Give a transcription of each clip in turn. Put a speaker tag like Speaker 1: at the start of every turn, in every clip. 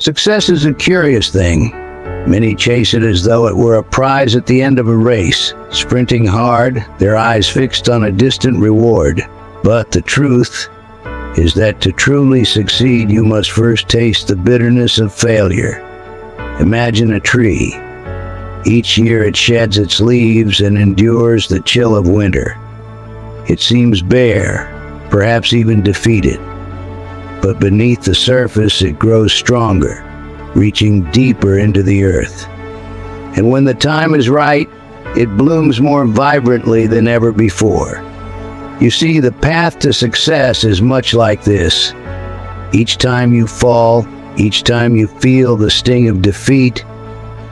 Speaker 1: Success is a curious thing. Many chase it as though it were a prize at the end of a race, sprinting hard, their eyes fixed on a distant reward. But the truth is that to truly succeed, you must first taste the bitterness of failure. Imagine a tree. Each year it sheds its leaves and endures the chill of winter. It seems bare, perhaps even defeated. But beneath the surface it grows stronger, reaching deeper into the earth. And when the time is right, it blooms more vibrantly than ever before. You see, the path to success is much like this. Each time you fall, each time you feel the sting of defeat,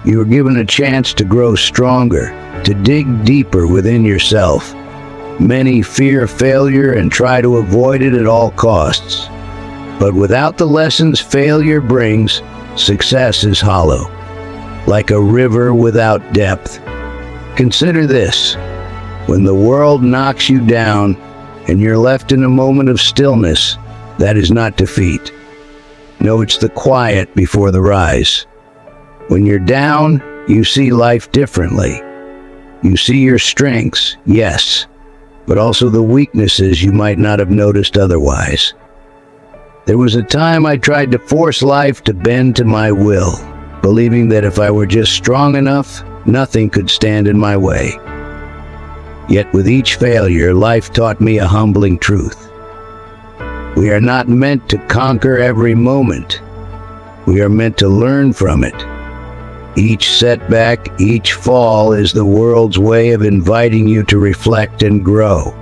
Speaker 1: you are given a chance to grow stronger, to dig deeper within yourself. Many fear failure and try to avoid it at all costs. But without the lessons failure brings, success is hollow, like a river without depth. Consider this: when the world knocks you down and you're left in a moment of stillness, that is not defeat. No, it's the quiet before the rise. When you're down, you see life differently. You see your strengths, yes, but also the weaknesses you might not have noticed otherwise. There was a time I tried to force life to bend to my will, believing that if I were just strong enough, nothing could stand in my way. Yet with each failure, life taught me a humbling truth. We are not meant to conquer every moment. We are meant to learn from it. Each setback, each fall is the world's way of inviting you to reflect and grow.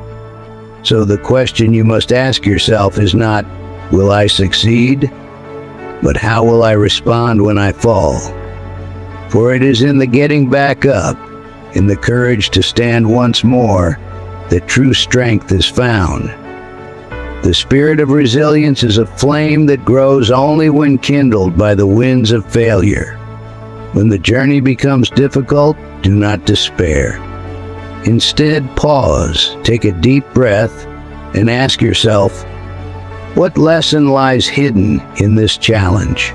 Speaker 1: So the question you must ask yourself is not, will I succeed? But how will I respond when I fall? For it is in the getting back up, in the courage to stand once more, that true strength is found. The spirit of resilience is a flame that grows only when kindled by the winds of failure. When the journey becomes difficult, do not despair. Instead, pause, take a deep breath, and ask yourself, what lesson lies hidden in this challenge?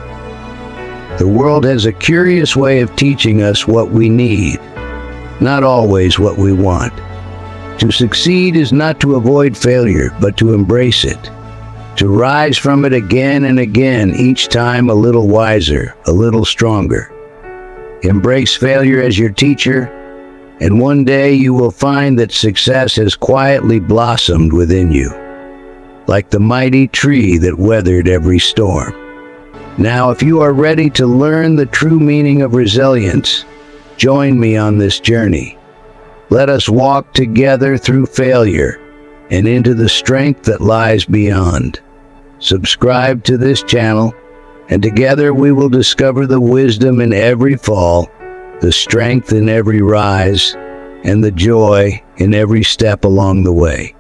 Speaker 1: The world has a curious way of teaching us what we need, not always what we want. To succeed is not to avoid failure, but to embrace it. To rise from it again and again, each time a little wiser, a little stronger. Embrace failure as your teacher, and one day you will find that success has quietly blossomed within you, like the mighty tree that weathered every storm. Now, if you are ready to learn the true meaning of resilience, join me on this journey. Let us walk together through failure and into the strength that lies beyond. Subscribe to this channel, and together we will discover the wisdom in every fall, the strength in every rise, and the joy in every step along the way.